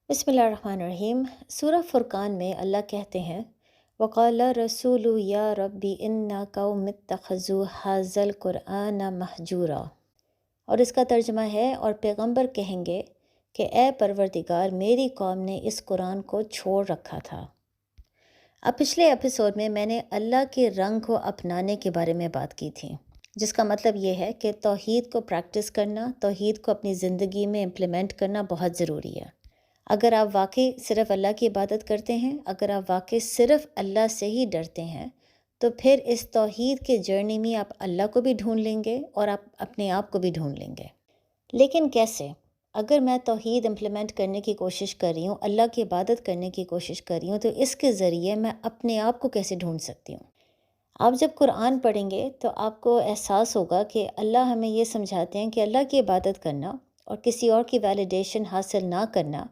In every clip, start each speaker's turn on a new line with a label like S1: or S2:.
S1: بسم اللہ الرحمن الرحیم۔ سورہ فرقان میں اللہ کہتے ہیں وقال رسول یا ربی انا قوم اتخذوا ھذا القرآن مہجورا، اور اس کا ترجمہ ہے اور پیغمبر کہیں گے کہ اے پروردگار میری قوم نے اس قرآن کو چھوڑ رکھا تھا۔ اب پچھلے ایپیسوڈ میں نے اللہ کے رنگ کو اپنانے کے بارے میں بات کی تھی، جس کا مطلب یہ ہے کہ توحید کو پریکٹس کرنا، توحید کو اپنی زندگی میں امپلیمنٹ کرنا بہت ضروری ہے۔ اگر آپ واقعی صرف اللہ کی عبادت کرتے ہیں، اگر آپ واقعی صرف اللہ سے ہی ڈرتے ہیں، تو پھر اس توحید کے جرنی میں آپ اللہ کو بھی ڈھونڈ لیں گے اور آپ اپنے آپ کو بھی ڈھونڈ لیں گے۔ لیکن کیسے؟ اگر میں توحید امپلیمنٹ کرنے کی کوشش کر رہی ہوں، اللہ کی عبادت کرنے کی کوشش کر رہی ہوں، تو اس کے ذریعے میں اپنے آپ کو کیسے ڈھونڈ سکتی ہوں؟ آپ جب قرآن پڑھیں گے تو آپ کو احساس ہوگا کہ اللہ ہمیں یہ سمجھاتے ہیں کہ اللہ کی عبادت کرنا اور کسی اور کی ویلیڈیشن حاصل نہ کرنا،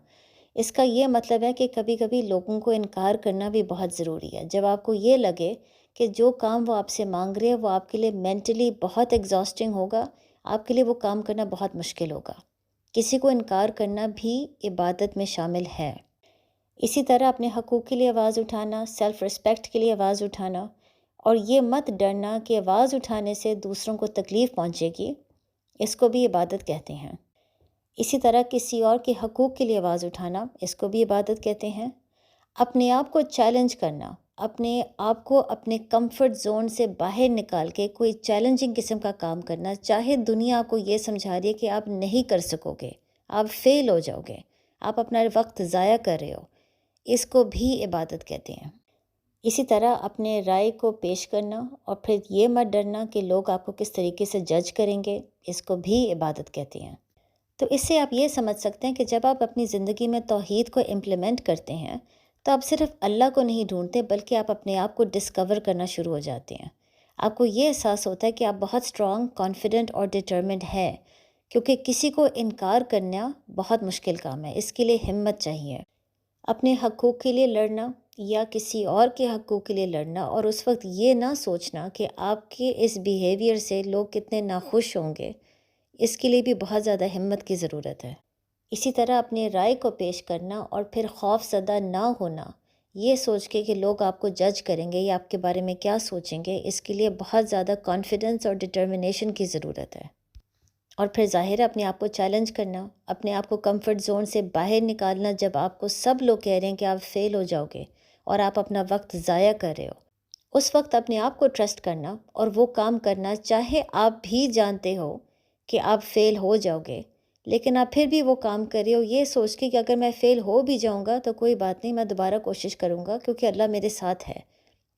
S1: اس کا یہ مطلب ہے کہ کبھی کبھی لوگوں کو انکار کرنا بھی بہت ضروری ہے۔ جب آپ کو یہ لگے کہ جو کام وہ آپ سے مانگ رہے ہیں وہ آپ کے لیے مینٹلی بہت ایگزاسٹنگ ہوگا، آپ کے لیے وہ کام کرنا بہت مشکل ہوگا، کسی کو انکار کرنا بھی عبادت میں شامل ہے۔ اسی طرح اپنے حقوق کے لیے آواز اٹھانا، سیلف ریسپیکٹ کے لیے آواز اٹھانا، اور یہ مت ڈرنا کہ آواز اٹھانے سے دوسروں کو تکلیف پہنچے گی، اس کو بھی عبادت کہتے ہیں۔ اسی طرح کسی اور کے حقوق کے لیے آواز اٹھانا، اس کو بھی عبادت کہتے ہیں۔ اپنے آپ کو چیلنج کرنا، اپنے آپ کو اپنے کمفرٹ زون سے باہر نکال کے کوئی چیلنجنگ قسم کا کام کرنا، چاہے دنیا آپ کو یہ سمجھا رہی ہے کہ آپ نہیں کر سکو گے، آپ فیل ہو جاؤ گے، آپ اپنا وقت ضائع کر رہے ہو، اس کو بھی عبادت کہتے ہیں۔ اسی طرح اپنے رائے کو پیش کرنا اور پھر یہ مت ڈرنا کہ لوگ آپ کو کس طریقے سے جج کریں گے، اس کو بھی عبادت کہتے ہیں۔ تو اس سے آپ یہ سمجھ سکتے ہیں کہ جب آپ اپنی زندگی میں توحید کو امپلیمنٹ کرتے ہیں تو آپ صرف اللہ کو نہیں ڈھونڈتے، بلکہ آپ اپنے آپ کو ڈسکور کرنا شروع ہو جاتے ہیں۔ آپ کو یہ احساس ہوتا ہے کہ آپ بہت اسٹرانگ، کانفیڈنٹ اور ڈٹرمنڈ ہے، کیونکہ کسی کو انکار کرنا بہت مشکل کام ہے، اس کے لیے ہمت چاہیے۔ اپنے حقوق کے لیے لڑنا یا کسی اور کے حقوق کے لیے لڑنا، اور اس وقت یہ نہ سوچنا کہ آپ کے اس بیہیویئر سے لوگ کتنے ناخوش ہوں گے، اس کے لیے بھی بہت زیادہ ہمت کی ضرورت ہے۔ اسی طرح اپنے رائے کو پیش کرنا اور پھر خوف زدہ نہ ہونا، یہ سوچ کے کہ لوگ آپ کو جج کریں گے یا آپ کے بارے میں کیا سوچیں گے، اس کے لیے بہت زیادہ کانفیڈنس اور ڈٹرمنیشن کی ضرورت ہے۔ اور پھر ظاہر ہے اپنے آپ کو چیلنج کرنا، اپنے آپ کو کمفرٹ زون سے باہر نکالنا، جب آپ کو سب لوگ کہہ رہے ہیں کہ آپ فیل ہو جاؤ گے اور آپ اپنا وقت ضائع کر رہے ہو، اس وقت اپنے آپ کو ٹرسٹ کرنا اور وہ کام کرنا، چاہے آپ بھی جانتے ہو کہ آپ فیل ہو جاؤ گے، لیکن آپ پھر بھی وہ کام کر رہے ہو یہ سوچ کے کہ اگر میں فیل ہو بھی جاؤں گا تو کوئی بات نہیں، میں دوبارہ کوشش کروں گا کیونکہ اللہ میرے ساتھ ہے۔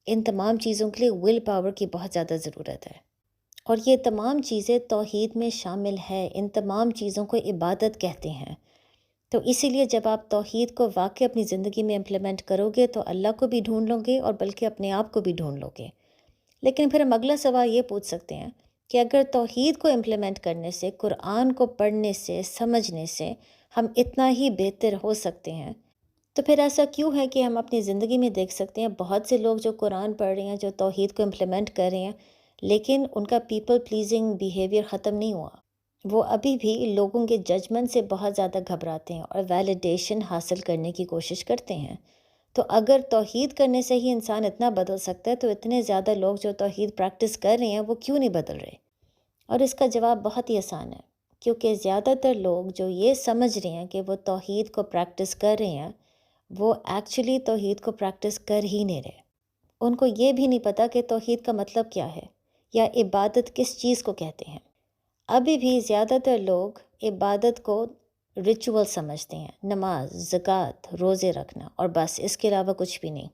S1: ان تمام چیزوں کے لیے ول پاور کی بہت زیادہ ضرورت ہے، اور یہ تمام چیزیں توحید میں شامل ہے، ان تمام چیزوں کو عبادت کہتے ہیں۔ تو اسی لیے جب آپ توحید کو واقعی اپنی زندگی میں امپلیمنٹ کرو گے تو اللہ کو بھی ڈھونڈ لو گے اور بلکہ اپنے آپ کو بھی ڈھونڈ لو گے۔ لیکن پھر ہم اگلا سوال یہ پوچھ سکتے ہیں کہ اگر توحید کو امپلیمنٹ کرنے سے، قرآن کو پڑھنے سے، سمجھنے سے ہم اتنا ہی بہتر ہو سکتے ہیں، تو پھر ایسا کیوں ہے کہ ہم اپنی زندگی میں دیکھ سکتے ہیں بہت سے لوگ جو قرآن پڑھ رہے ہیں، جو توحید کو امپلیمنٹ کر رہے ہیں، لیکن ان کا پیپل پلیزنگ بیہیویئر ختم نہیں ہوا، وہ ابھی بھی لوگوں کے ججمنٹ سے بہت زیادہ گھبراتے ہیں اور ویلیڈیشن حاصل کرنے کی کوشش کرتے ہیں۔ تو اگر توحید کرنے سے ہی انسان اتنا بدل سکتا ہے تو اتنے زیادہ لوگ جو توحید پریکٹس کر رہے ہیں وہ کیوں نہیں بدل رہے؟ اور اس کا جواب بہت ہی آسان ہے، کیونکہ زیادہ تر لوگ جو یہ سمجھ رہے ہیں کہ وہ توحید کو پریکٹس کر رہے ہیں، وہ ایکچولی توحید کو پریکٹس کر ہی نہیں رہے۔ ان کو یہ بھی نہیں پتہ کہ توحید کا مطلب کیا ہے یا عبادت کس چیز کو کہتے ہیں۔ ابھی بھی زیادہ تر لوگ عبادت کو ریچول سمجھتے ہیں، نماز، زکوٰۃ، روزے رکھنا، اور بس، اس کے علاوہ کچھ بھی نہیں۔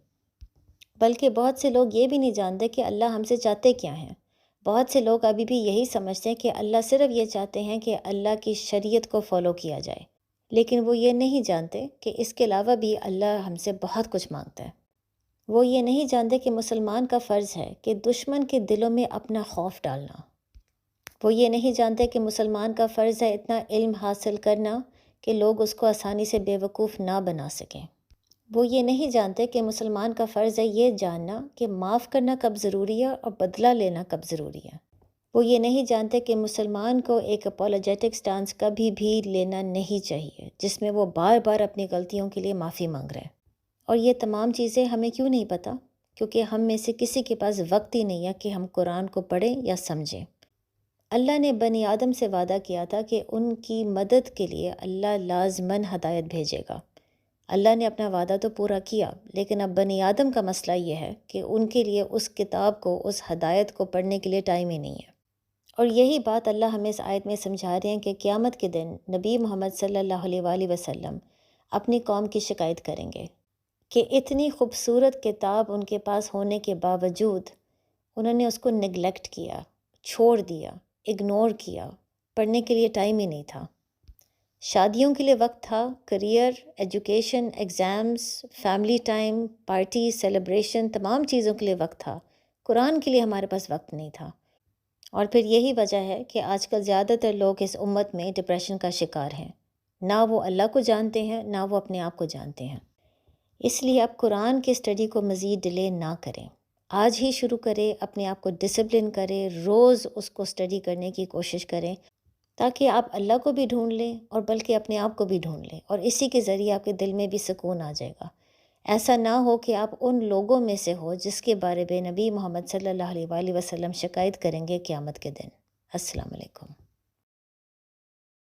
S1: بلکہ بہت سے لوگ یہ بھی نہیں جانتے کہ اللہ ہم سے چاہتے کیا ہیں۔ بہت سے لوگ ابھی بھی یہی سمجھتے ہیں کہ اللہ صرف یہ چاہتے ہیں کہ اللہ کی شریعت کو فالو کیا جائے، لیکن وہ یہ نہیں جانتے کہ اس کے علاوہ بھی اللہ ہم سے بہت کچھ مانگتا ہے۔ وہ یہ نہیں جانتے کہ مسلمان کا فرض ہے کہ دشمن کے دلوں میں اپنا خوف ڈالنا۔ وہ یہ نہیں جانتے کہ مسلمان کا فرض ہے اتنا علم حاصل کرنا کہ لوگ اس کو آسانی سے بے وقوف نہ بنا سکیں۔ وہ یہ نہیں جانتے کہ مسلمان کا فرض ہے یہ جاننا کہ معاف کرنا کب ضروری ہے اور بدلہ لینا کب ضروری ہے۔ وہ یہ نہیں جانتے کہ مسلمان کو ایک اپولوجیٹک سٹانس کبھی بھی لینا نہیں چاہیے جس میں وہ بار بار اپنی غلطیوں کے لیے معافی مانگ رہے ہیں۔ اور یہ تمام چیزیں ہمیں کیوں نہیں پتہ؟ کیونکہ ہم میں سے کسی کے پاس وقت ہی نہیں ہے کہ ہم قرآن کو پڑھیں یا سمجھیں۔ اللہ نے بنی آدم سے وعدہ کیا تھا کہ ان کی مدد کے لیے اللہ لازماً ہدایت بھیجے گا۔ اللہ نے اپنا وعدہ تو پورا کیا، لیکن اب بنی آدم کا مسئلہ یہ ہے کہ ان کے لیے اس کتاب کو، اس ہدایت کو پڑھنے کے لیے ٹائم ہی نہیں ہے۔ اور یہی بات اللہ ہمیں اس آیت میں سمجھا رہے ہیں کہ قیامت کے دن نبی محمد صلی اللہ علیہ وآلہ وسلم اپنی قوم کی شکایت کریں گے کہ اتنی خوبصورت کتاب ان کے پاس ہونے کے باوجود انہوں نے اس کو نگلیکٹ کیا، چھوڑ دیا، اگنور کیا، پڑھنے کے لیے ٹائم ہی نہیں تھا۔ شادیوں کے لیے وقت تھا، career, education, exams, family time, party, celebration, تمام چیزوں کے لیے وقت تھا۔ قرآن کے لیے ہمارے پاس وقت نہیں تھا۔ اور پھر یہی وجہ ہے کہ آج کل زیادہ تر لوگ اس امت میں ڈپریشن کا شکار ہیں، نہ وہ اللہ کو جانتے ہیں، نہ وہ اپنے آپ کو جانتے ہیں۔ اس لیے اب قرآن کی اسٹڈی کو مزید ڈیلے نہ کریں، آج ہی شروع کریں، اپنے آپ کو ڈسپلن کریں، روز اس کو اسٹڈی کرنے کی کوشش کریں تاکہ آپ اللہ کو بھی ڈھونڈ لیں اور بلکہ اپنے آپ کو بھی ڈھونڈ لیں، اور اسی کے ذریعے آپ کے دل میں بھی سکون آ جائے گا۔ ایسا نہ ہو کہ آپ ان لوگوں میں سے ہو جس کے بارے میں نبی محمد صلی اللہ علیہ وآلہ وسلم شکایت کریں گے قیامت کے دن۔ السلام علیکم۔